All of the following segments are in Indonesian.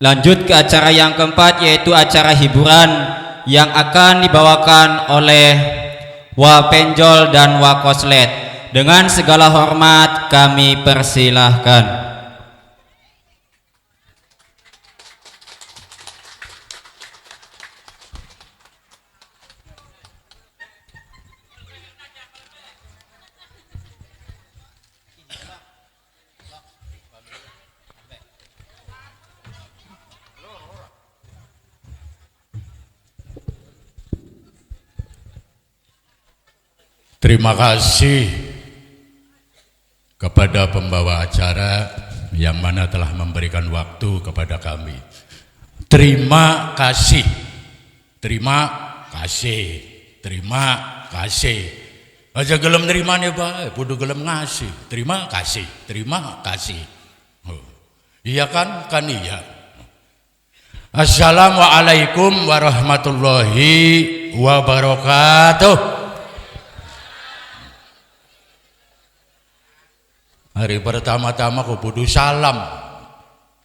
Lanjut ke acara yang keempat, yaitu acara hiburan yang akan dibawakan oleh Wapenjol dan Wakoslet. Dengan segala hormat kami persilahkan. Terima kasih kepada pembawa acara yang mana telah memberikan waktu kepada kami. Terima kasih, terima kasih, terima kasih. Aja gelem nerimane bae, kudu gelem ngasih. Terima kasih, terima kasih. Oh. Iya kan? Kan iya. Assalamualaikum warahmatullahi wabarakatuh. Hari pertama-tama kok butuh salam.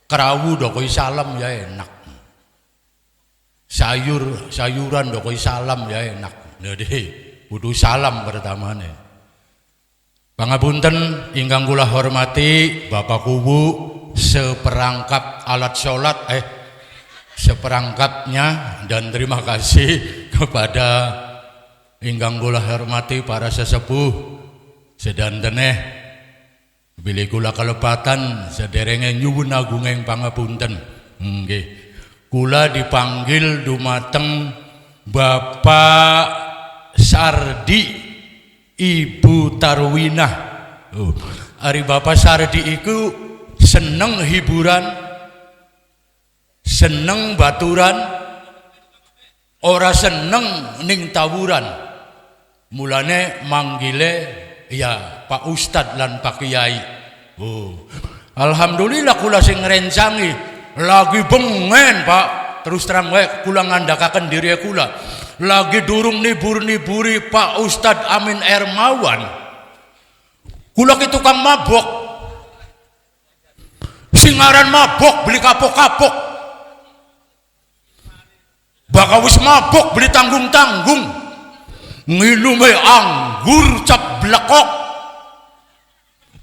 Kerawu dokoi salam ya enak. Sayuran dokoi salam ya enak. Jadi butuh salam pertamanya. Pangapunten ingkang kula hormati Bapak Kubu seperangkat alat sholat seperangkatnya, dan terima kasih kepada ingkang kula hormati para sesepuh sedanteneh. Bilih kula kalepatan sederenge nyuwun agunging pangapunten. Nggih. Kula dipanggil dumateng Bapak Sardi Ibu Tarwinah. Ari Bapak Sardi iku seneng hiburan, seneng baturan, ora seneng ning tawuran. Mulane manggile ya Pak Ustad lan Pak Kiai. Alhamdulillah kula sing ngrencangi lagi bengen Pak, terus terang wae kula ngandhakaken diri kula lagi durung nibur-niburi Pak Ustad Amin Ermawan. Kula ki tukang mabok, sing aran mabok beli kapok-kapok, bakal wis mabok beli tanggung-tanggung, nginume anggur cap blekok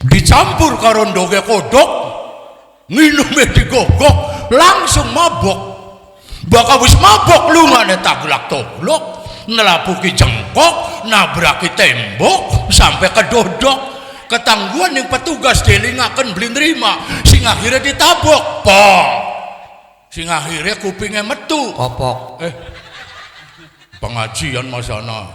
dicampur karo ndoge kodok, nginume digogok langsung mabok. Bakal wis mabok lumane taglak-toglok, nelapuki jengkok, nabraki tembok sampai kedodok. Ketangguhan yang petugas delingaken beli nerima, sing akhirnya ditabok pok, sing akhirnya kupingnya metu popok. Pengajian masana,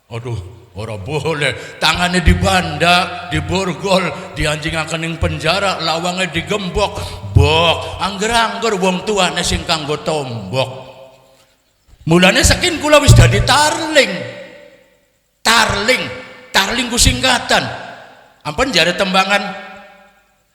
aduh ora boleh, tangannya dibandak, diborgol, dianjingaken ning penjara, lawangnya digembok, bok, angger-angger wong tuane sing kanggo tombok. Mulane saking kula wis dadi tarling. Tarling ku singkatan. Ampun jare tembangan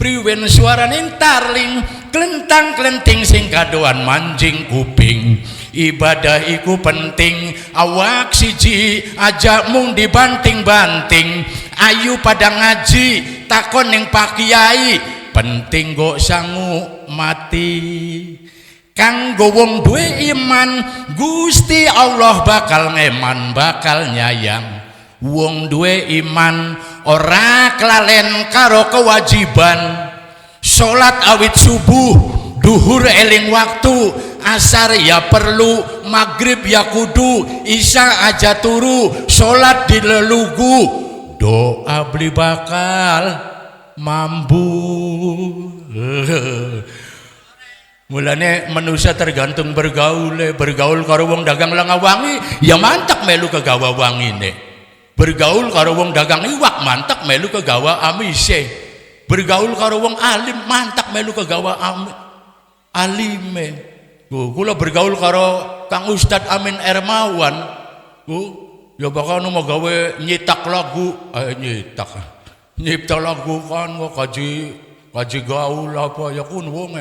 priwen suarane tarling, klentang-klenting sing kadoan manjing kuping. Ibadah iku penting, awak siji aja mung dibanting-banting. Ayu pada ngaji, takon ning Pak Kiai, penting kok sangu mati. Kanggo wong duwe iman, Gusti Allah bakal ngeman, bakal nyayang. Wong duwe iman ora kelalen karo kewajiban. Salat awit subuh, duhur eling waktu, asar ya perlu, maghrib ya kudu, isya aja turu, sholat dilelugu, doa beli bakal mampu. Mulane manusia tergantung bergaul karo wong dagang Langawangi ya mantek melu kegawa wangine, bergaul karo wong dagang iwak mantek melu kegawa amise, bergaul karo wong alim mantek melu kegawa alime. Kula bergaul karo Kang Ustad Amin Ermawan, ya bakal mau gawe nyitak lagu, nyipta lagu kan kaji gaul apa ya kun wong.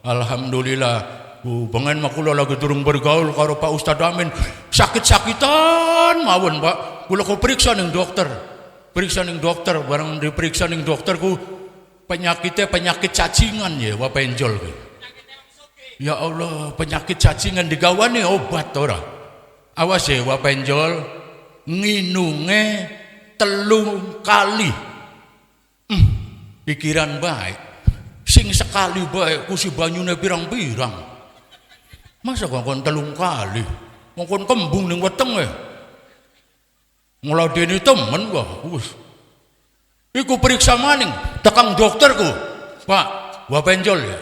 Alhamdulillah, pengen kula lagi durung bergaul karo Pak Ustad Amin, sakit-sakitan mawon Pak. Kula ko periksa ning dokter, barang diperiksa ning dokter ku penyakitnya penyakit cacingan ya Wapenjol. Ya Allah, penyakit cacingan digawani obat ora. Awas ya Wak Penjol, nginunge 3 kali. Pikiran baik. Sing sekali baik kusi banyune pirang-pirang. Masa kon 3 kali? Mongkon kembung ning wetenge. Ngladeni temen kok. Wis. Iku periksa maning tekang dokterku. Pak, Wak Penjol ya.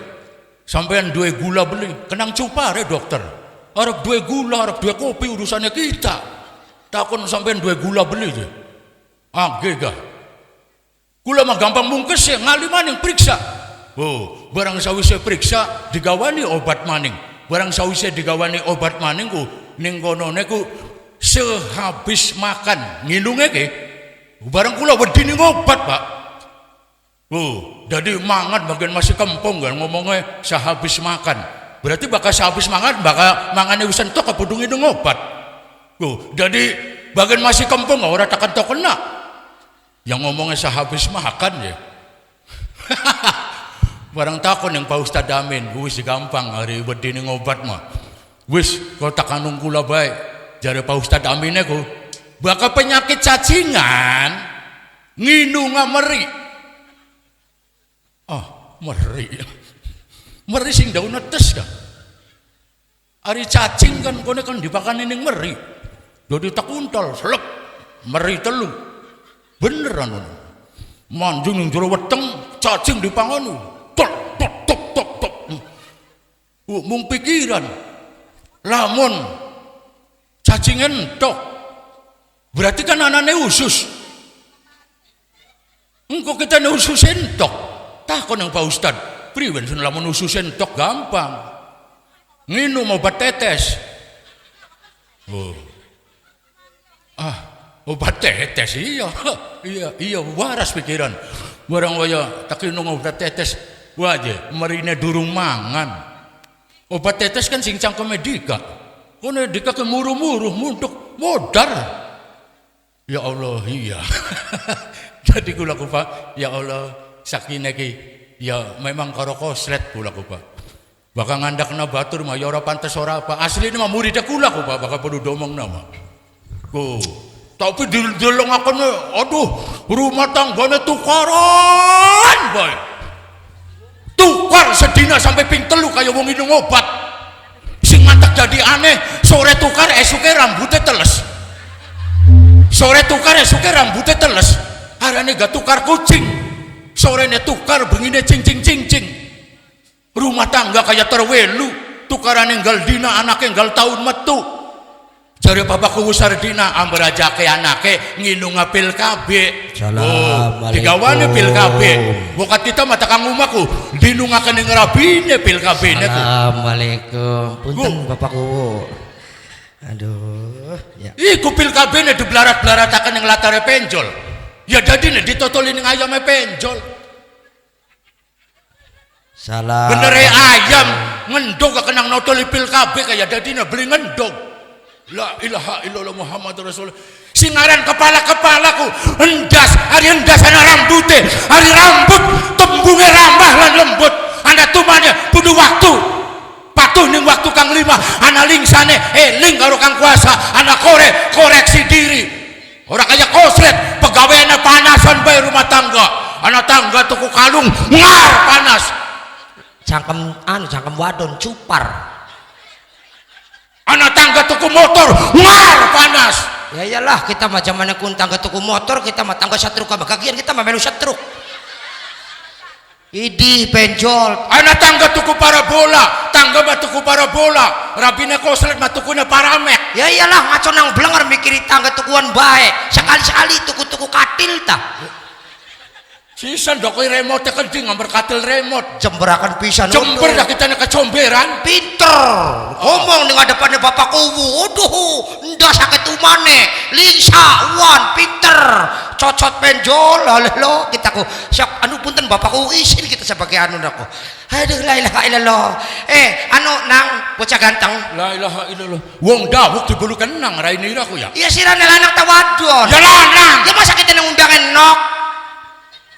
Sampean duwe gula beli, kenang cupare dokter. Arep duwe gula, arep duwe kopi urusannya kita. Takon sampean duwe gula beli je. Age gak. Gula mah gampang mungkes ya, ngali maning periksa. Oh, barang sawise periksa digawani obat maning. Barang sawise digawani obat maning ku ning konone ku sehabis makan nginunge ke. Barang kula wedi ning obat, Pak. Oh, jadi mangan bagian masih kempung kan ngomongnya sehabis makan. Berarti bakal sehabis makan bakal mangane wis entuk kepudung nginung obat. Oh, jadi bagian masih kempung ora tekan tok kena. Yang ngomongnya sehabis makan ya. Barang takon yang Pak Ustad Amin, wis gampang hari wedi ning obat mah. Wis kau takanung kula bae. Jare Pak Ustad Amin ku bakal penyakit cacingan nginung meri. Meri. Meri sing daun netes kan. Ari cacing kan kone kan dipakani ning meri. Dadi tak untal selep meri 3. Beneran ngono. Manjung ning jero weteng cacing dipanganu. Tok tok tok tok tok. Mung pikiran. Lamun cacing entok. Berarti kan anane usus. Engko kita ne usus entok. Takon yang Pak Ustad, priwen sun lamun usus entok gampang. Nginum obat tetes. Oh. Obat tetes iya. Iya waras pikiran. Barang waya tak nginum obat tetes, waje marine durung mangan. Obat tetes kan sing cangkeme Dika. Kone Dika kemuru-muru muntuk modar. Ya Allah iya. Jadi kula Pak, ya Allah sakine ki ya memang karo koslet kula Pak. Bakal ngandakna batur mah ya ora pantes ora apa. Asline mah murid kula Pak, bakal perlu domong nama. Ku, tapi dilongakane aduh rumah tanggane tukaran boy. Tukar sedina sampai ping 3 kaya wong minum obat. Sing mantek jadi aneh, sore tukar esuke rambutnya teles. Sore tukar esuke rambutnya teles. Harane gak tukar kucing. Sorenya tukar bengine cing. Rumah tangga kayak terwelu. Tukaran enggal dina anaknya enggal tahun metu. Jare bapakku usar dina amber aja ke anake nginung pil KB. Assalamualaikum. Digawani pil KB. Bokat kita mata kang umaku dinungaken ing rabine pil KB ne ku. Assalamualaikum. Punten bapakku. Aduh, ya. Iku pil KB ne diblarat-blarataken ing latare penjol. Ya jadi nih ditotoli ning ayamnya penjol. Salah. Bener ayam ngendog gak kenang notoli pil KB kayak jadi nih beli ngendog. La ilaha illallah Muhammad Rasulullah. Singaran kepala-kepalaku endas, hari endas ana rambutnya, hari rambut tembungnya rambah lan lembut. Anda tumanya butuh waktu. Patuh ning waktu kang 5, ana lingsane eling karo kang kuasa, ana koreksi diri. Orang kayak koslet, pegawainya panasan bae rumah tangga. Anak tangga tuku kalung ngar panas. Cangkem wadon cupar. Anak tangga tuku motor ngar panas. Ya iyalah kita mah zamane kun tangga tuku motor, kita mah tangga satruk bagian kita mah melu satruk. Idih penjol. Anak tangga tuku parabola, tangga mah tuku parabola. Rabine koslet mah tukune paramek. Ya iyalah ngaco nang blenger mikiri tangga tukuan bae. Sekali-sekali tuku katil tah. Sisan dokoi remote keding ngamber katil remote. Jemberakan pisan. Jember dah kita nek kecomberan. Pinter. Ngomong ning ngadepannya bapakku. Waduh, ndak sakit umane. Linsa wan pinter. Cocot penjol lo kita ku siap anu punten bapakku isin kita sebagai anu aku. Aduh la ilaha illallah. Anu nang bocah ganteng. La ilaha illallah. Wong dawuk dibulu kenang rainira ku ya. Iya sirane lanang ta wadon. Ya lanang. Ya masa kita nang undang enok.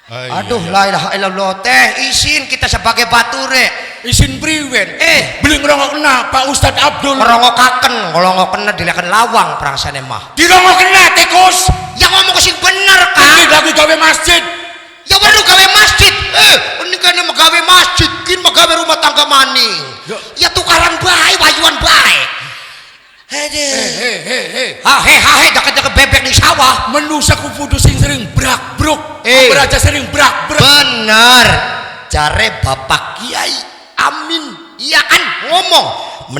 Ay, aduh iya. la ilaha illallah teh isin kita sebagai bature. Isin priwen. Beli ngrungokna Pak Ustadz Abdul. Ngrungokaken, kalau ngokena dilakan lawang prangsane mah. Dirungokna tikus. Ya ngomong sing bener, Iki Kang. lagi gawe masjid. Ya perlu gawe masjid. Ini kan gawe masjid, kin gawe rumah tangga maning. Ya tukaran bae, wayuan bae. He. Hahe, deket-deket bebek di sawah. Menusa kudu sing sering brak-bruk. Eh. Aja sering brak-bruk. Bener. Jare Bapak Kiai Amin. Iya kan ngomong.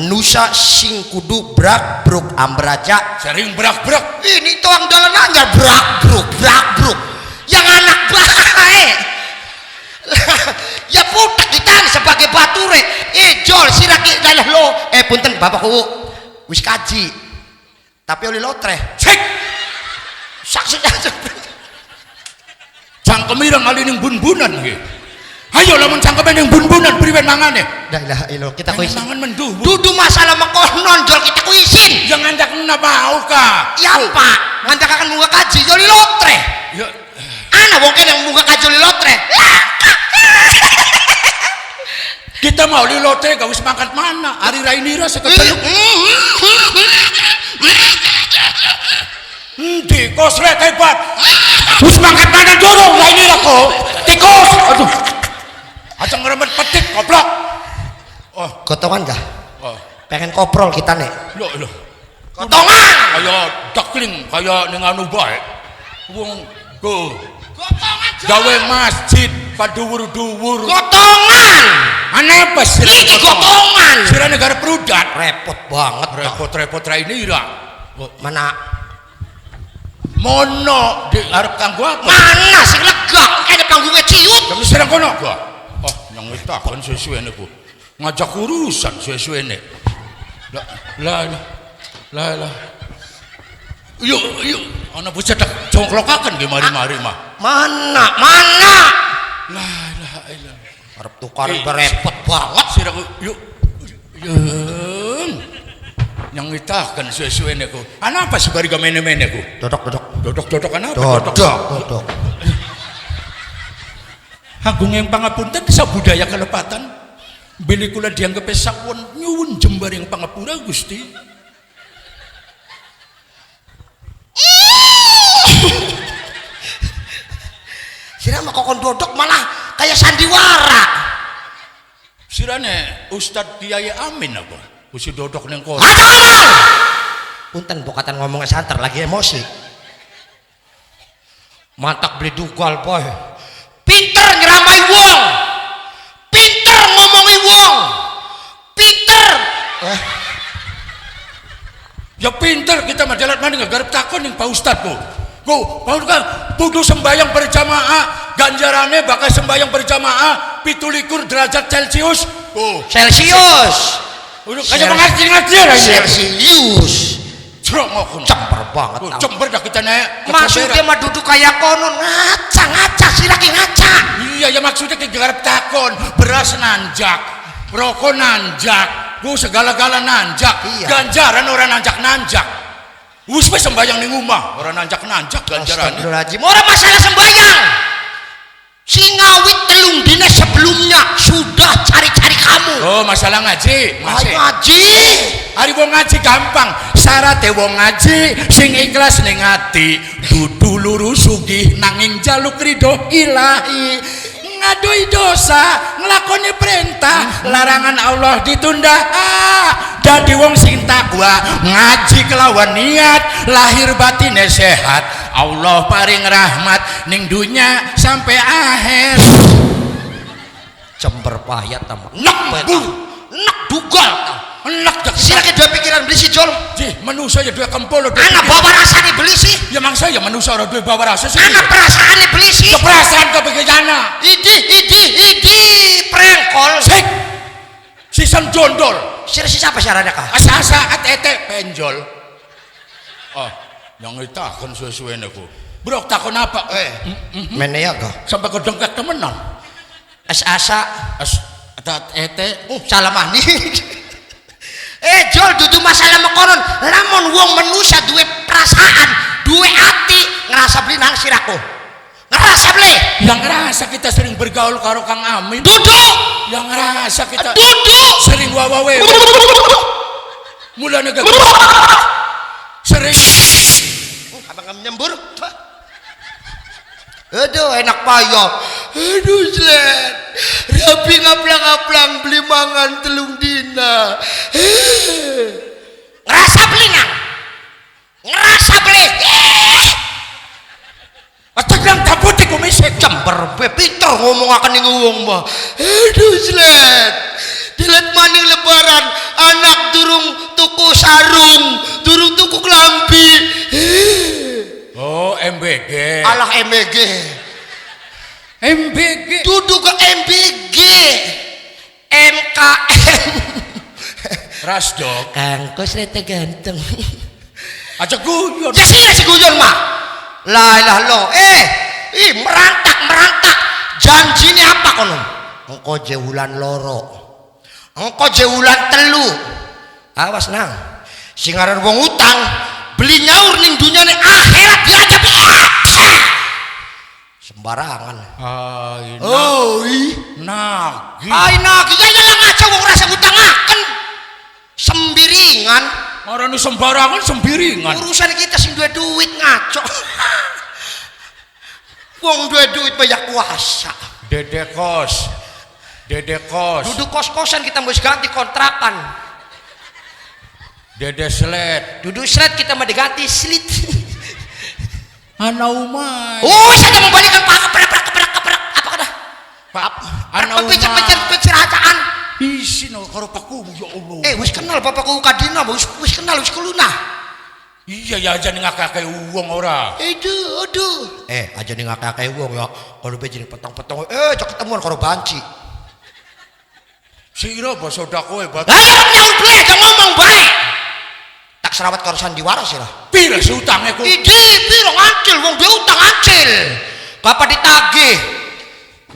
Menusa sing kudu brak-bruk amberaja. Sering brak-bruk. Ini tuang dalanannya brak-bruk. Yang anak baik. Ya putak ditang sebagai bature. Jol siraki dalah lo. Punten Bapakku. Wis kaji. Tapi oleh lotre. Cek. Saksi. Cangkemirang kali ning bun-bunan nggih. Ayo lamun cangkeme ning bun-bunan priwen mangane? La ilaha illallah kita ku isin. Mangan menduh. Dudu masalah mengkoh nonjol kita ku isin. Yang ngandak mau ka. Ya Pak, ngandak akan munggah kaji joli lotre. Ya Ana wong kene yang munggah kaji joli lotre. kita mau li lotre gak wis mangkat mana? Ari Rainira seketeluk. Di koslet hebat. Wis mangkat mana dorong Rainira kok. Tikus. Aduh. Acang ngeremet petik goblok. Oh, Gotongan kah? oh. Pengen koprol kita nih. Loh. Gotongan. Kayak dakling kayak ning anu bae. Wong go Gotongan. gawe masjid paduwur-duwur. Gotongan. Aneh apa sih? Iki gotongan. Sira negara perudat. Repot banget. Repot Rainira. Mana? Mono di arep kanggo apa? Mana sing lega? Kene panggungnya ciut. Kamu serang kono gak? Oh, yang ngitakan sesuai niku. Ngajak urusan sesuai nih. Lah. Yuk. Ana bocah tak jongklokaken ge mari-mari mah. Mana? La ilaha illallah. Arep tukaran berepot banget. Sira yuk. Yang ngitakan sesuai niku. Ana apa sebari ga mene-mene ku? Dodok ana apa? Dodok. Agung yang pangapunten sa budaya kalepatan. Bili kula dianggep sawon nyuwun jembar yang pangapura Gusti. Sira mah kokon dodok malah kayak sandiwara. Sirane Ustadz Kiai Amin apa? Kusi dodok ning kono. Punten bokatan ngomongnya santer lagi emosi. Mantak beli dugal boy. Pinter nyeramai wong. Pinter ngomongi wong. Pinter. Ya pinter kita majalah mana garap takon ning Pak Ustadz ku. Pak Ustadz kudu sembayang berjamaah, ganjarannya bakal sembayang berjamaah 17 derajat Celcius. Celsius. Udah kayak mengaji aja. Celsius. Cerong Cember banget. Cember dah kita naik. Maksudnya mah duduk kayak konon ngaca si laki ngaca. Iya ya maksudnya kayak garap takon, beras nanjak, rokok nanjak, segala-gala nanjak, Iya. ganjaran orang nanjak. Wis sembayang ning omah, orang nanjak ganjaran. Astagfirullahaladzim. Orang masalah sembayang. Singawit telung dina sebelumnya sudah cari-cari kamu. Oh, masalah ngaji. Ayo ngaji. Hari wong ngaji gampang. Syaratnya wong ngaji sing ikhlas ning ati, dudu lurus sugih nanging jaluk ridho ilahi. Ngadui dosa, ngelakoni perintah, larangan Allah ditunda. Jadi wong sing takwa, ngaji kelawan niat, lahir batine sehat. Allah paring rahmat ning dunya sampai akhir. Cember payat tamu. Nek dugal. Enak dak Silakan dua pikiran beli si Jol. Jih, manusia ya dua kempolo. Anak bawa rasanya beli sih. Ya mang saya manusia ora duwe bawa rasa sih. Anak perasaannya beli sih. Keperasaan kebegana. Idi prengkol. Sik. Sisan jondol. Si siapa syaratnya kah? Asa-asa atete penjol. Oh, yang ngitakan sesuai niku. Bro, takon apa? Mene ya kah? Sampai kedengkek temenan. Asa. Atete. Salah mani. Jol dudu masalah mekonon. Lamun wong manusia duwe perasaan, duwe hati, ngerasa beli nang siraku. Ngerasa beli. Yang ngerasa kita sering bergaul karo Kang Amin. Duduk. Yang ngerasa kita Duduk. sering wawawe mulane gak sering abang nyembur. Aduh enak payah. Aduh Slet. Rapi ngaplang-ngaplang beli mangan telung dina. Ngerasa beli nang. Ngerasa beli. Tegang tabuti kumisik Jember be pinter ngomong akan ning wong mah. Aduh Slet. Dilet maning lebaran anak durung tuku sarung, durung tuku klambi. oh MBG Alah MBG. MBG Duduk ke MBG. MKM. Rasdok Kang Koslet ganteng. aja guyon Ya sih si guyon mah. Lah ilah lo. Merantak. Janjine apa kono? Engko jewulan loro. Engko jewulan telu. Awas nang. Sing aran wong utang beli nyaur ning dunyane akhirat diajak sembarangan. nagi Ai nagi ya lah ngaca wong rasa ngutangaken. Sembiringan. marani sembarangan sembiringan Urusan kita sing duwe duit ngaco. Wong duwe duit banyak kuasa. Dede kos Duduk kos-kosan kita mau ganti kontrakan. Dede Slet Duduk slet kita mau diganti slit. ana umay Oh, saya mau balikan keprak. Apa kata? Pak ana Pencet umay penceracaan. isin karo paku ya Allah Wis kenal bapakku kadina, wis kenal wis kuluna. iya ya aja ngakake uang ora Aduh. Aja ning akeh wong ya. Kalau be jeneng petong-petong cok ketemuan karo banci. sira basa dakoe bat Nyaur ble, jangan ngomong baik. Tak serawat karo sandiwara sih lah. pira si utange ku Idi piro ngancil wong dia utang ngancil. Bapak ditagih.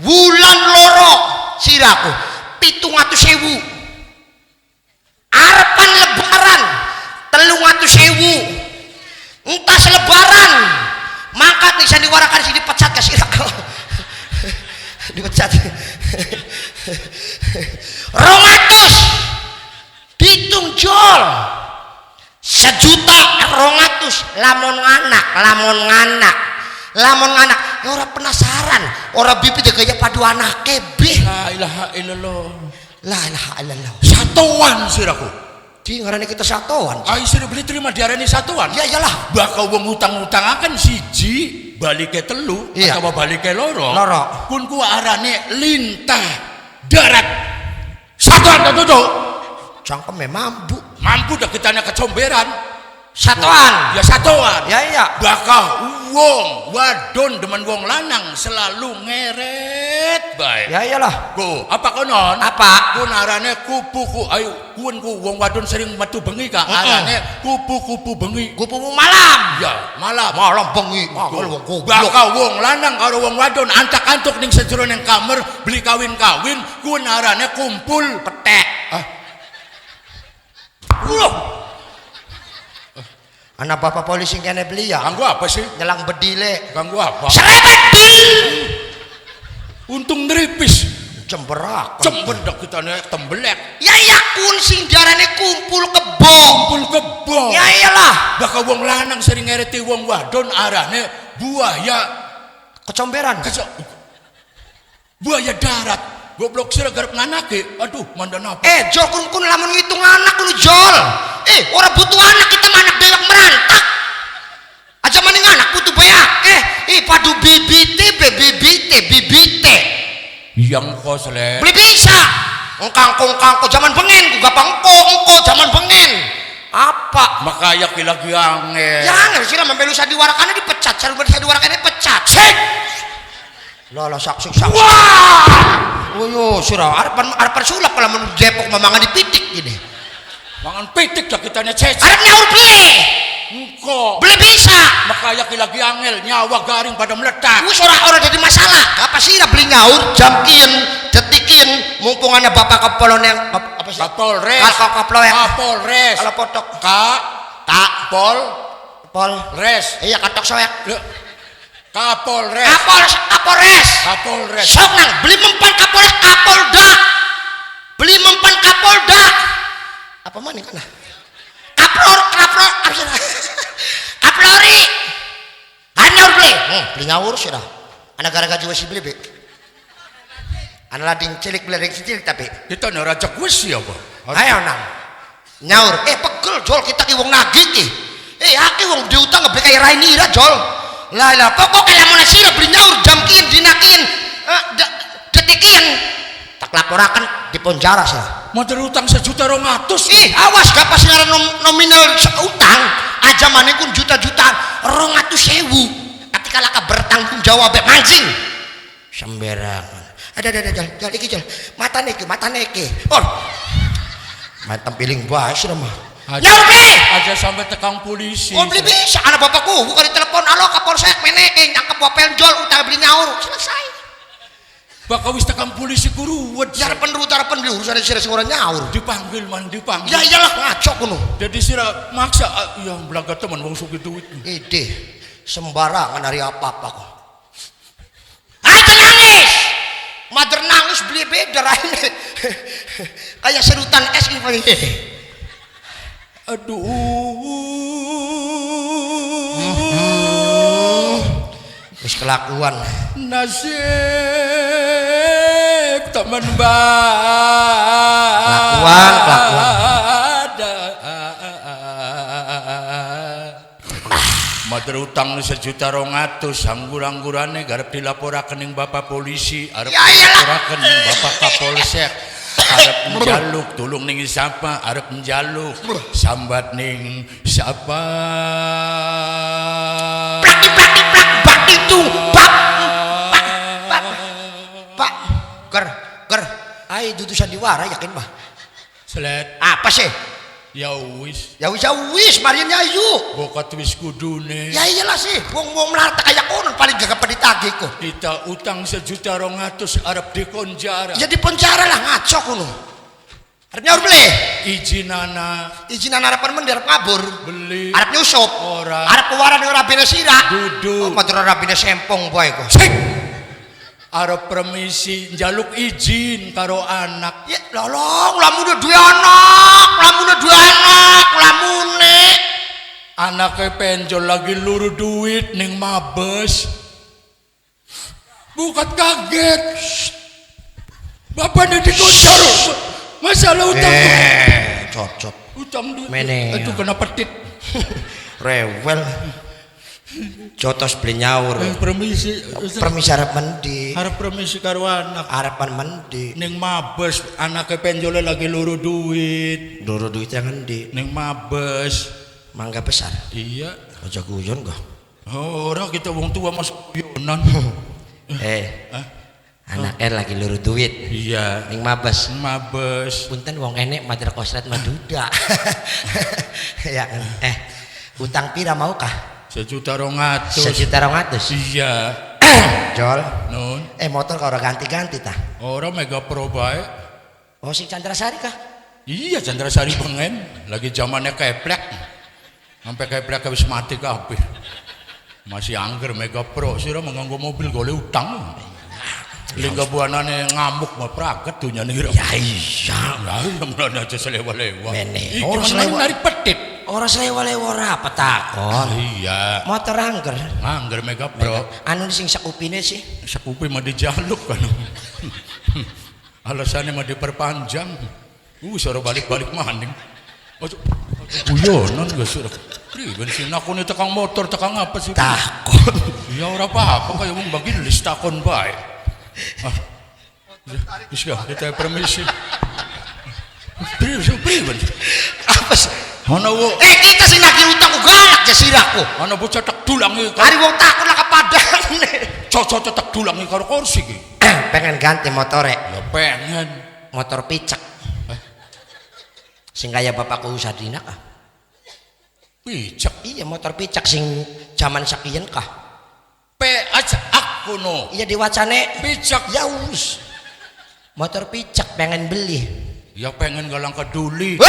Wulan loro siraku 700.000. Arepan lebaran 300.000. Entah selebaran mangkat nih sandiwara kan sini dipecat ke siraku. Dipecat. 200 ditung jol 1.200.000 lamun nganak ya ora penasaran ora bibi gaya padu anake be la ilaha illallah la ilaha illallah satuan siraku di ngarani kita satuan ai sira beli terima diarani satuan ya iyalah bakal wong utang-utangaken siji balike telu iya. atau balike loro pun ku arane lintah darat satuan tutup cangkeme mampu dah kitanya kecomberan satuan ya satuan ya iya bakal wong wadon demen wong lanang selalu ngeret bae ya iyalah ku apa konon apa ku arane kupu ayo kun ku wong wadon sering metu bengi ka arane kupu-kupu bengi kupu malam ya malam bengi wong bakal wong lanang karo wong wadon antak-antuk ning sejeroning kamar beli kawin-kawin ku arane kumpul petek anak bapak polisi kene beli ya ganggu apa sih nyelang bedile ganggu apa serebet untung neripis cemberak cembendak kita nih tembelek ya iya kun sing jarane kumpul kebong ya iyalah bakal wong lanang sering ngerti wong wadon arane buaya kecomberan buaya darat goblok sira garap nganake aduh mandan apa jol kun lamun ngitung anak lu jol orang butuh anak kita anak dewek merantak aja maning anak butuh banyak padu bibite yang koslet beli bisa engkangko zaman bengen gua gampang engko zaman bengen apa makanya lagi angel ya angel sih lah membelu sadiwarakannya dipecat sadiwarakannya pecat cek lah saksi wah oh sira arepan sulap kalau mun jepok mamangan dipitik gini mangan pitik dah kitanya cecek arep nyaur beli engko beli bisa makanya lagi angel nyawa garing pada meledak wis ora jadi masalah apa sih beli nyaur jamkin detikin mumpungannya bapak kapolon yang apa sih kapolres kalau potok kapolres iya katok soek kapolres sok nang beli mempan kapolda apa mana kana maaf sih. Kaplori. Hanya beli nyaur sih dah. Anak gara-gara juga si beli be. Anak lading cilik beli lading cilik tapi. Kita nerajak wis ya apa? Ayo nang. Nyaur. Pegel jol kita ki wong nagih ki. Aki wong diutang ngebeli kayak Rainira jol. Lah pokok kayak mau nasi beli nyaur jamkin dinakin detikin. Tak laporakan di penjara sih. Mau utang 1.200.000. Awas gak pas ngaran nominal utang aja manekun juta-jutaan 200.000 ketika laka bertanggung jawab mancing sembarangan ada jal iki mata neke oh mantap piling bae sih mah aja sampai tekang polisi oh beli bisa anak bapakku bukan ditelepon halo kapolsek meneke nyangkep bawa penjol utang beli nyaur selesai bakal wis tekang polisi kuruwet harapan beli urusan sira sing ora nyaur dipanggil ya iyalah ngaco kuno jadi sira maksa ya belaga teman wong sugih duit ide sembarangan hari apa-apa kok aja nangis mader nangis beli beda ini kayak serutan es ini wis kelakuan nasib teman kelakuan mater utang 1.200.000 anggur-anggurane garep dilaporaken ning Bapak polisi arep ya, dilaporaken ning Bapak Kapolsek arep njaluk tulung ning siapa arep njaluk sambat ning siapa plak itu pak ger ai dudu sandiwara yakin mah selet apa sih ya wis Marian Yayu bokat wis kudune ya iyalah sih wong melarta kayak konon paling gak ditagih kok kita utang 1.200.000 arep dikonjara jadi penjara lah ngaco kuno arep nyaur beli izin harapan men arep ngabur beli arep nyusup ora arep kewaran dengan rabine sira duduk matur rabine sempong bae kok arep permisi njaluk izin karo anak ya lolong lamune duwe anak lamune anaknya penjol lagi luru duit ning mabes bukat kaget bapaknya dikoncar masalah utang cocok utang duit Mene. itu kena petit rewel jotos beli nyaur permisi harap mendi harap permisi karo anak harapan mendi ning mabes anaknya penjolnya lagi luru duit yang ngendi ning mabes mangga besar iya aja guyon kok orang kita wong tua masuk guyonan anaknya lagi luru duit iya ning mabes punten wong enek mater koslet maduda ya kan utang pira mau kah 1.200.000 iya Jol nun motor kau ganti-ganti tah orang Mega Pro bae oh sing Candrasari kah iya Candrasari pengen lagi zamannya keplek sampai keplek habis mati kabeh masih angger Mega Pro sira menganggo mobil golek utang lingga buanane ngamuk mah praget dunya nira ya iya lah mulane aja selewa-lewa mene orang selewa nari petit orang selewa-lewa ora apa takon iya motor angger Mega Pro anu sing sakupine sih sakupi mah dijaluk kan alasannya mah diperpanjang suruh balik-balik maning guyonan gak suruh bensin aku nih tekang motor tekang apa sih takon ya ora apa-apa kayak wong bagi list takon bae bisa kita permisi priwen apa sih ana wo kita sing lagi utang galak ya siraku ana bocah tak dulangi hari wong takon lah kepadane cocok tak dulangi karo kursi ki pengen ganti motore ya pengen motor picek sing kaya bapakku Sadina kah picek iya motor picek sing zaman sakian kah aja aku no iya diwacane picek ya wis motor picek pengen beli ya pengen galang keduli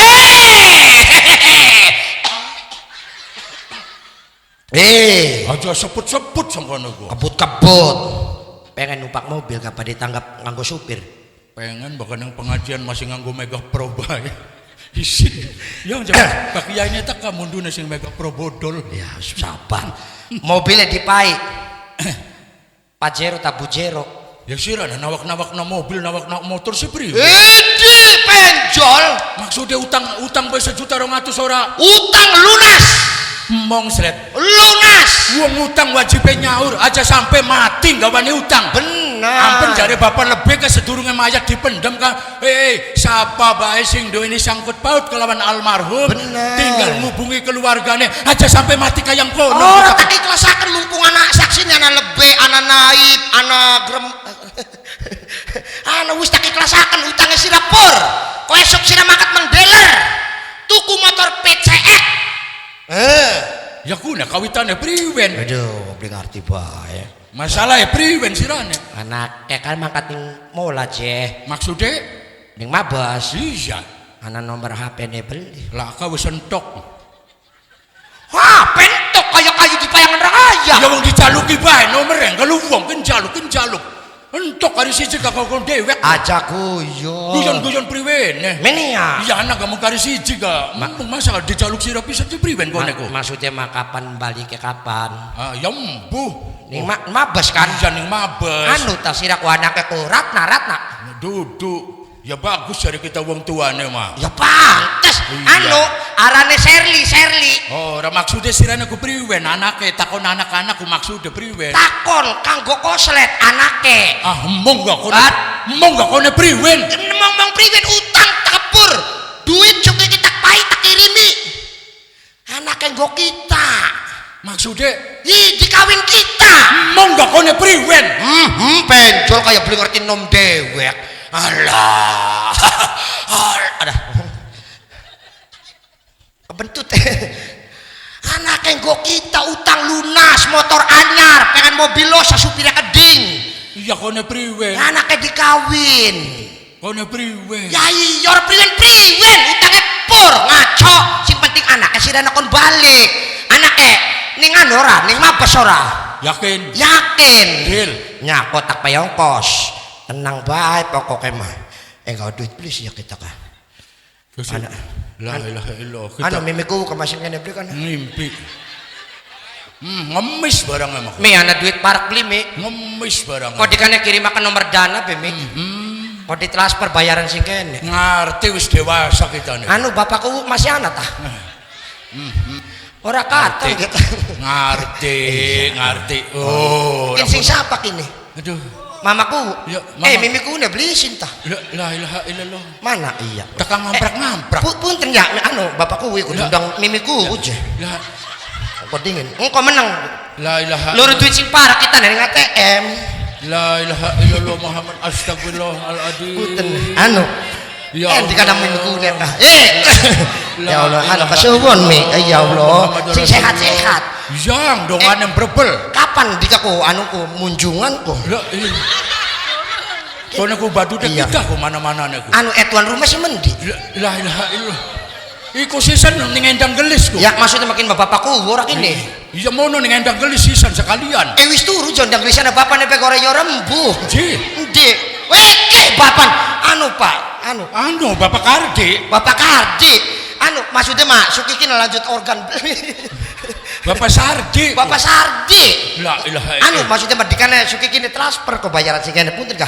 aja sebut-sebut sangkono gua kebut pengen numpak mobil kapan ditanggap nganggo supir pengen bahkan yang pengajian masih nganggo Mega Pro bae Isin. Ya jangan Pak Kiai tak kamundune sing mega probodol. Ya sabar. Mobilnya dipai. Pajero tabujero. Ya sirana nawak-nawak na mobil, nawak-nawak motor sepriwe. Idi penjol. Maksudnya utang bae 1.200.000 ora. Utang lunas. Mong sret. Lunas. Wong utang wajib nyaur aja sampai mati nggak wani utang. Benar. Ampun jare bapak lebih ke sedurunge mayat dipendem kan. Siapa bae sing duweni sangkut paut kelawan almarhum. Bener. Tinggal ngubungi keluargane aja sampai mati kayang kono. Oh, tak ikhlasaken mumpung anak saksi anak lebih, anak naib, anak grem. Anak wis tak ikhlasaken utangnya sirapur. Kok esok sira makat mendeler. Tuku motor PCX. Ya kuna kawitane priwen. Aduh, beli ngerti bae. Masalahnya priwen sirane. Anak kan mangkat ning mola je. Maksudnya Ning mabas. iya. Anak nomor HP ne beli. Lah kau wis entok. Wah, pentok kayak kayu di payangan raya. Ya wong dijaluki bae nomere kalau wong kan jaluk. Entok kari siji kok dewek. Aja guyon. Guyon-guyon priwen. Menia. Iya anak kamu kari siji ka. Masa dijaluk sira pisan di priwen kone ko. Maksudnya mah kapan balik ke kapan? Ah ya mbuh. Ning mabes kan. Iya ning mabes. Anu ta sira ku anake ku Ratna. Duduk. Ya bagus dari kita wong tuane mah. Ya pantes. Iya. Anu arane Sherly. Oh, ora maksude sirane ku priwen anake takon anak-anak ku maksude priwen. Takon kanggo koslet anake. Ah mong gak kone priwen. Ngomong priwen utang takbur. Duit juga kita pai tak kirimi. Anake nggo kita. Maksude Dikawin kita. mong gak kone priwen. Penjol kayak beli ngerti nom dewek. Alah. Ada. Kebentut. Anak yang gue kita utang lunas, motor anyar, pengen mobil lo supirnya keding. Iya kone priwen. Anaknya dikawin. Kone priwen. Ya iya orang priwen, utangnya pur ngaco. Sing penting anaknya sih dan kon balik. Anaknya ning anu ora, ning mabes ora. Yakin? Deal. Nyakot tak payah ongkos. Tenang baik pokoknya mah. Enggak duit please ya kita kan. Anak. La ilaha illallah. Anu mimiku kemasin ngene beli kan. Ngimpi. Ngemis barang emang. Mi anak duit parak beli mi. Ngemis barang. Kok dikannya kirim makan nomor dana be mi. Kok ditransfer bayaran sing kene. Ngerti wis dewasa kita nih. Anu bapakku masih anak tah. Ora kata gitu. Ngerti. Oh. Sing siapa kini? Aduh. Mamaku. Ya, mama. Mimiku udah beli cinta. La ilaha illallah. Mana iya? Tekan ngamprak. Punten ya anu bapakku kuwi undang mimiku aja. La Kok dingin. Engko menang. la ilaha. Lur duit sing parah kita dari ATM. La ilaha illallah Muhammad astagfirullahaladzim. Punten anu. Ya Di kadang mimiku lihat. Ya La Allah, anu ilaha kasuwun mi. Ya Allah. Muhammadur Sing sehat-sehat. Yang dongan yang berbel. Kapan dikaku anuku munjunganku? La Soalnya ku badu dek Iya. kita ku mana-mana nih ku. Anu tuan rumah sih mendi. La ilaha illallah. Iku sisan ning endang gelis ku. Ya maksudnya makin bapakku ora kini. Iya mono ning endang gelis sisan sekalian. Wis turu jondang grisana bapak nepe gore yo rembuh. Ji. Endi? Weke bapak anu Pak, anu Bapak Kardi. Bapak Kardi. Anu maksudnya mak sukikin lanjut organ. Bapak Sardi. Bapak Sardi. La ilaha Anu illallah. maksudnya mendikane sukikin transfer ke bayaran sing kene punten kah?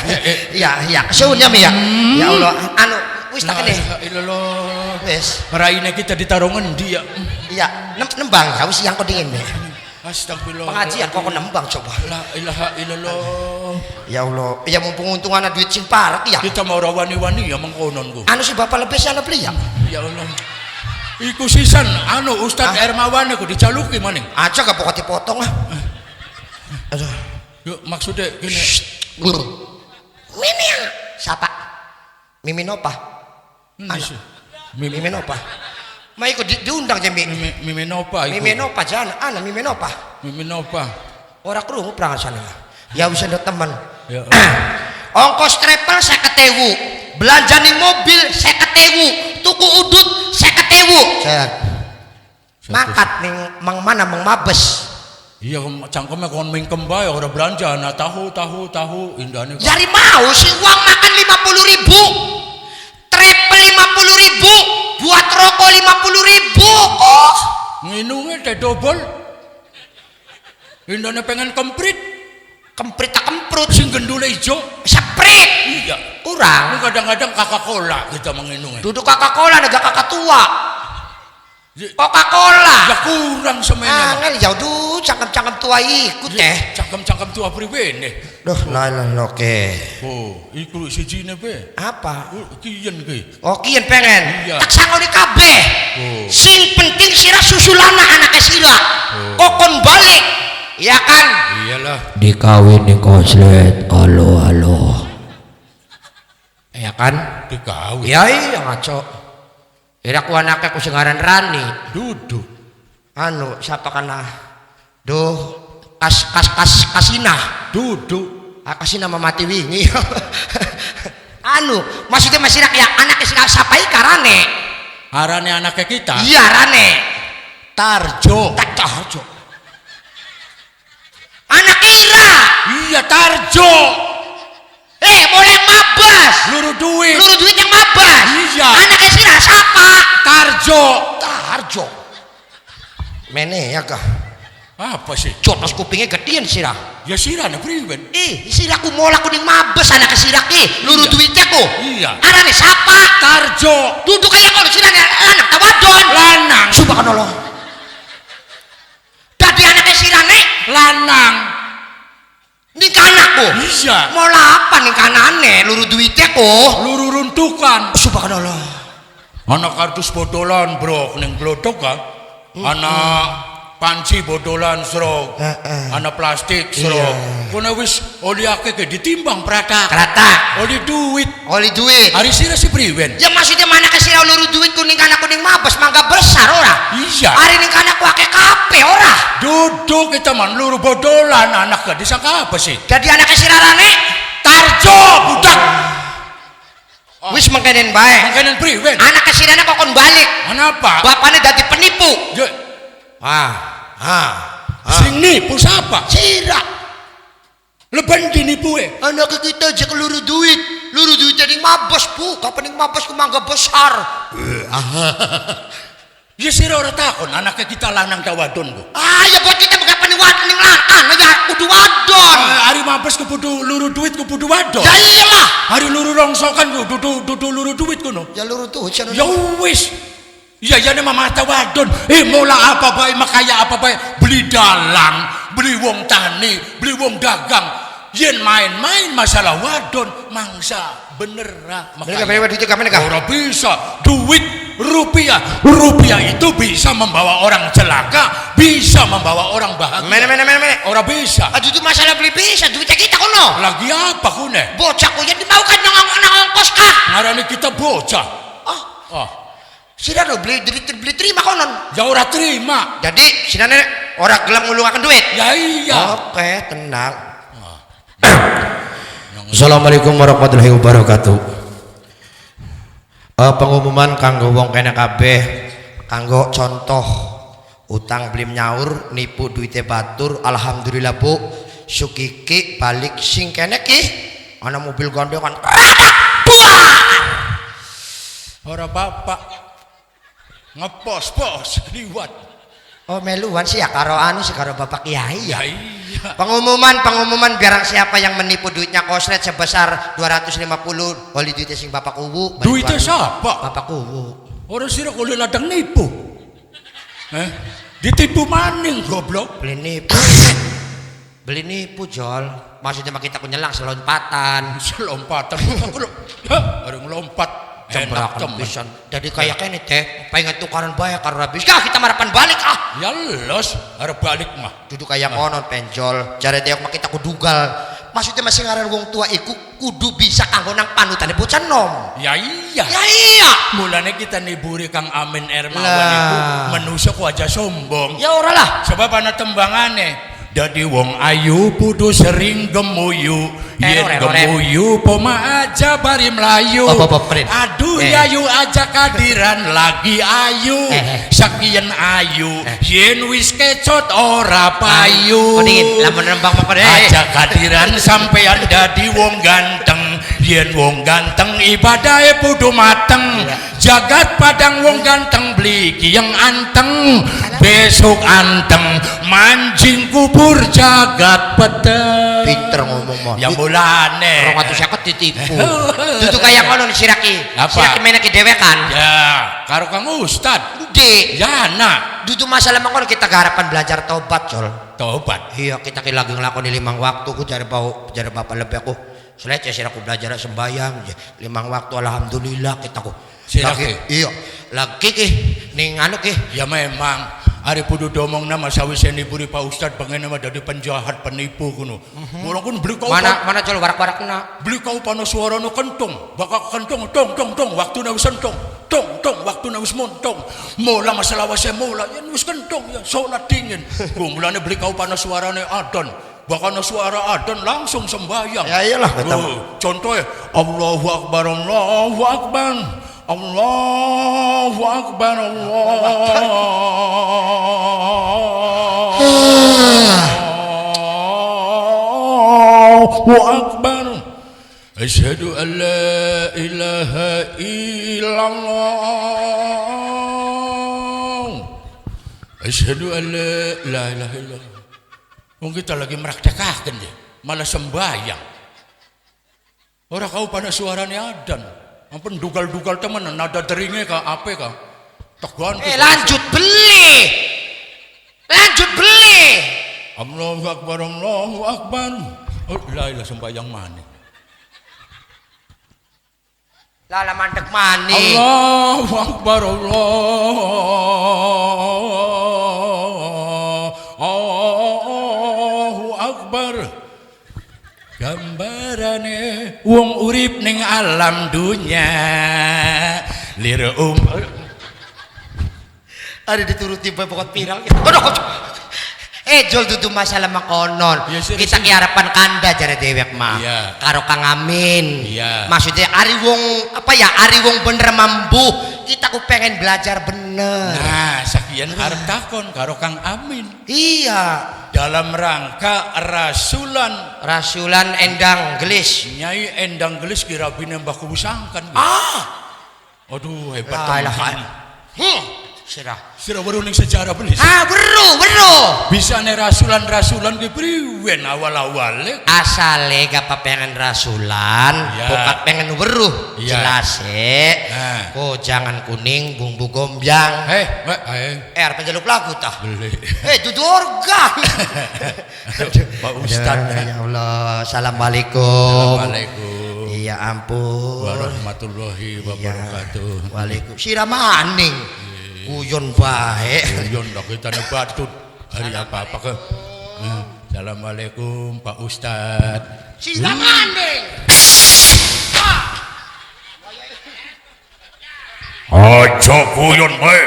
Iya, kesuwun ya mi ya. Ya Allah, anu wis tak La kene. ilaha illallah. Wis. Raine kita ditaruh ngendi ya? Iya, nembang ya wis yang kok dingin deh. Astagfirullah. Pengajian kok nembang coba. La ilaha illallah. Ya Allah, ya mumpung untungan duit sing parek ya. Kita mau rawani-wani ya mengkonon ku. Anu si bapak lebih sana beli ya. Ya Allah. Iku sisan anu Ustaz Ermawan ku dicaluki maning. Aja gak pokok dipotong ah. Aduh. Yuk maksudnya gini. Mimi siapa? Mimi Nova. Mimi Nova. Ma ikut diundang je Mi. Mimi Nova iku. Mimi Nova jan, ana Mimi Nova. Mimi Nova. Ora krungu perangan sana. Ya wis ada teman. Ya. Ongkos travel 50.000. Belanja ning mobil 50.000. Tuku udut 50.000. Set. Makat ning mang mana mang mabes. Iya cangkemnya kon mingkem bae ora belanja nah tahu indahnya. Jari mau si uang makan 50.000. Travel 50.000. buat rokok 50.000. Oh, Nginungnya teh double. Indone pengen kemprit. kemprit tak kemprut. Sing gendule ijo. Seprit. Iya. Kurang. Kadang-kadang Coca-Cola kita menginungnya. Duduk Coca-Cola ada kakak tua. Coca-Cola. Ya kurang semuanya. Angel ya udah cangkem-cangkem tua ikut teh. Cangkem-cangkem tua pribene. Duh, lah oke. Oh, iku sijine be. Apa? Oh, kiyen ki. Oh, kian pengen. Iya. Tak sangoni kabeh. Oh. Sing penting sira susulana anaknya sila. Oh. Kokon balik. Iya kan? Iyalah. Dikawin di koslet. Halo. Iya kan? Dikawin. Iya ngaco. Ira ku anaknya ku sengaran Rani. Duduk. Anu siapa kana? Duh, kasina. Duduk. Kasina mati wingi. Anu, maksudnya masih ya anaknya sila sapai karane. Arane anaknya kita. Iya Rane. Tarjo. Tak Tarjo. Anak Ira. Iya Tarjo. Boleh yang mabas. Luru duit. Luru duit yang mabas. Iya. Anaknya sila siapa? Tarjo. Tarjo. Mene ya kah? Apa sih? Jotos kupingnya gedean sira. Ya sirane priwen. Sira ku mola ku ning mabes anaknya sira ki. Luru Iya. duitnya ku. Iya. Arane siapa? Tarjo. Duduk kayak ngono sira lanang ta wadon? Lanang. Subhanallah. Dadi anaknya sirane Lanang. ning anakku. Iya. Mola apa ning kanane luru duitnya ku? Luru runtukan. Subhanallah. Anak kartus bodolan bro ning glodok kan. Anak panci bodolan sro. Anak plastik sro. Kono wis oli akeh ke ditimbang pratak. Kratak. Oli duit. Oli duit. Hari sira si priwen. Ya maksudnya mana kesira luru duit kuning anakku ning mabes mangga besar ora? Iya. Hari ning anakku akeh kape ora? Duduk kita man luru bodolan anak gak disangka apa sih? Jadi anaknya sirarane Tarjo budak. wis mengkenen bae. Makanan priwen. Anak kesirane kok kon balik. Kenapa? Bapaknya dadi penipu. Ya, sing nipu siapa? Sira. Leban dinipu Anak kita aja keluru duit. Luru duit jadi mabes bu. Kapan ning mabes ku mangga besar. Ya sira ora takon anaknya kita lanang ta wadon bu. Ya buat kita kapan ning wadon ning lanang ya kudu wadon. Hari mabes kudu luru duit kudu wadon. Ya iyalah. Hari luru rongsokan dudu luru duit kuno. Ya luru duit Ya wis. Ya ya mama mata wadon. Mola apa bae makaya apa bae beli dalang, beli wong tani, beli wong dagang. Yen main-main masalah wadon mangsa bener ra makanya. duit kapan nih Ora bisa duit rupiah itu bisa membawa orang celaka, bisa membawa orang bahagia. Mene. Ora bisa. Aduh itu masalah beli bisa duitnya kita kono. Lagi apa kune? Bocah ku yang dimau kan nang ongkos kah? Ngarani kita bocah. Sira lo beli terima konon. Ya ora terima. Jadi sinane ora gelem ngulungaken duit. Ya iya. Oke, tenang. Assalamualaikum warahmatullahi wabarakatuh. Pengumuman kanggo wong kene kabeh, kanggo contoh utang beli nyaur nipu duite batur. Alhamdulillah Bu, sukiki balik sing kene ki ana mobil gondongan. Ora bapak ngepos liwat. Oh meluan sih ya karo anu sih karo Bapak Kiai ya. Ya iya. Pengumuman biar siapa yang menipu duitnya koslet sebesar 250 oli duitnya sing Bapak Kuwu. Duitnya siapa? Bapak Kuwu. Orang sira kulo ladang nipu. Ditipu maning goblok. Beli nipu Jol. Maksudnya mah kita nyelang selompatan. Selompatan. Orang lompat. Cembrakan pisan. Jadi kayak kene teh pengen tukaran bayar karo habis. Kita marapan balik Ya los, arep balik mah. Duduk kayak konon penjol. Jare deok mah kita kudugal. Maksudnya masih ngaran wong tua iku kudu bisa kanggo nang panutane bocah nom. Ya iya. Ya iya. Mulane kita niburi Kang Amin Ermawan Lah. itu manusia ku aja sombong. Ya ora lah. Sebab ana tembangane. Dadi wong ayu kudu sering gemuyu. Yen gemuyu poma aja bari melayu. Aduh ayu aja kadiran lagi ayu. Sakian ayu. Yen wis kecot ora payu. Kodingin lamun nembang apa deh. Aja kadiran sampean dadi wong ganteng. yen wong ganteng ibadahe podo mateng, jagat padang wong ganteng bliki yang anteng, besok anteng manjing kubur jagat peteng. Pinter ngomong mah. Ya mulane 250 ditipu. Dudu kaya ngono siraki. Apa? Siraki meneki dewekan. ya karo Kang Ustad Dik, ya nak dudu masalah mangkono kita garapan belajar tobat, Jol. tobat. Iya, kita ki lagi nglakoni 5 waktu ku jare bapak lebih aku. Selece siraku belajar sembayang 5 waktu alhamdulillah kita ku. Sirake? Iya, lagi ki ning anu ki. Ya memang hari pudu domong nama sawise niburi Pak Ustad pengen nama dari penjahat penipu kuno. Mula kun beli kau Mana Jol warak-warakna. beli kau panas suara nu kentong, bakal kentong tong waktu na wis entong, tong waktu na wis montong. Mula masalah wase mula yen wis kentong ya salat dingin. Mulane beli kau panas suarane adon. Bakal suara adon langsung sembahyang. Ya iyalah kita. Contohnya Allahu Akbar Allahu Akbar. Allahu Akbar Allahu Akbar. Asyhadu an la ilaha illallah. Asyhadu an la ilaha illallah. Wong kita lagi meraktekahkan deh, malah sembahyang. Orang kau pada suaranya adan. Ampun dugal-dugal teman, nada deringnya kah apa kah? Teguan. Lanjut beli. Allahu Akbar, Allahu Akbar. Oh, la ilah sembahyang mana? Lala mandek mani. Allahu Akbar, Allahu Akbar. Gambarane wong urip ning alam dunya lir Ada dituruti pokok pirang. Jol dudu masalah makonon. Ya, serius. Kita ki harapan kanda jare dewek mah. Iya. Karo Kang Amin. Iya. Maksudnya ari wong bener mambu. Kita ku pengen belajar bener. Nah, sakian arep takon karo Kang Amin Iya. dalam rangka Rasulan Endang Gelis. Nyai Endang Gelis kira bine Mbah Kusangkan. Aduh hebat teman. Sira weruh ning sejarah belis. Weru. Bisa ne rasulan ki priwen awal-awale. Asale gak pengen rasulan, Ya. bukan pengen weruh. Ya. Jelas Nah. Oh, jangan kuning bumbu gombyang. Mbak, Arep njaluk lagu tah. beli. Dudu organ. Pak Ustad. Ya Allah, assalamualaikum. Assalamualaikum Iya ampun. warahmatullahi wabarakatuh. Waalaikumsalam. Siramaning. Guyon bae. Yon dak kita ne batut. Hari apa ke? Assalamualaikum Pak Ustad. Siramaning. Aja guyon bae.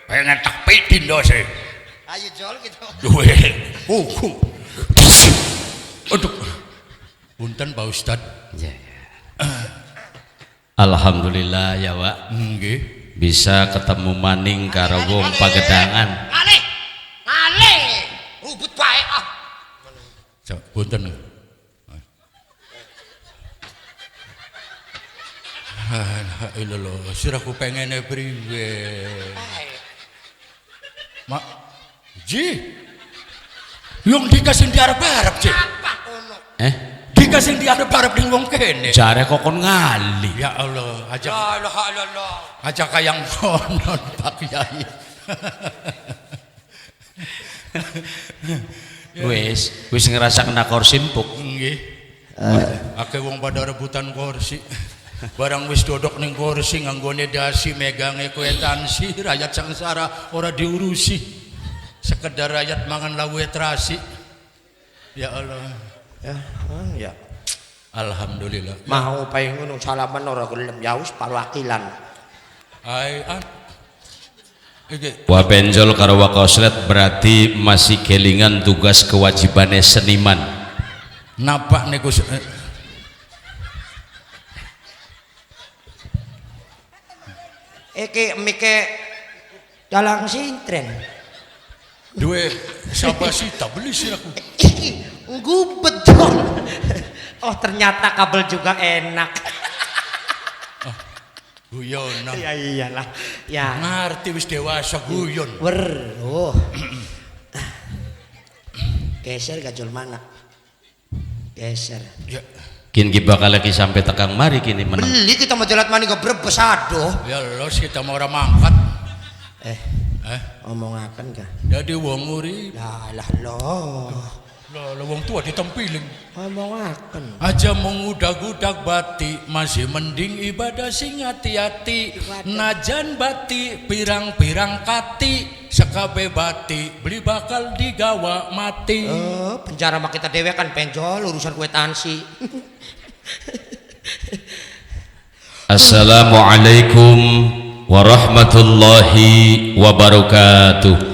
Pengen tak pitin dose. Ayo Jol gitu. Duwe. Kuku. Aduh. Punten Pak Ustad. Alhamdulillah ya Wak, Nggih. bisa ketemu maning karo wong Pagedangan. Ngale. Rubut bae ah. Punten. Ilallah, siraku pengene priwe. Mak, Ji. Yung dikasih diarep-arep, Ji. Dikasih diarep-arep ning wong kene. Jare kok kon ngali. Ya Allah, ajak La ilaha illallah. ajak kayang konon Pak Kyai. Wis ngerasa kena kursi empuk. Nggih. Akeh wong pada rebutan kursi. Barang wis dodok ning kursi nganggone dasi megange kwetansi, rakyat sangsara ora diurusi. Sekedar rakyat mangan lawe terasi. Ya Allah. Ya. Alhamdulillah. Mau pae ngono salaman ora gelem ya wis perwakilan. Ai iki Wah benjol karo Wakoslet berarti masih kelingan tugas kewajibannya seniman. napak niku Iki mike dalang sintren. duwe sapa sita beli sih aku. Iki ngubet. Oh ternyata kabel juga enak. Guyon. Ya iyalah. Ya. Ngerti wis dewasa guyon. Oh. Geser gajul mana? Geser. Ya. Kini bakal lagi sampai tekang mari kini menang. Beli kita mau jalan mani ke Brebes aduh. Ya los kita mau orang mangkat. Omongaken kah? Jadi wong urip. Lah loh. Lah wong tua ditempiling. Omongaken. Aja mengudag-udag bati, masih mending ibadah sing hati-hati. Najan bati pirang-pirang kati, sekabe bati beli bakal digawa mati. Penjara mah kita dewe kan penjol urusan kwetansi. Assalamualaikum warahmatullahi wabarakatuh.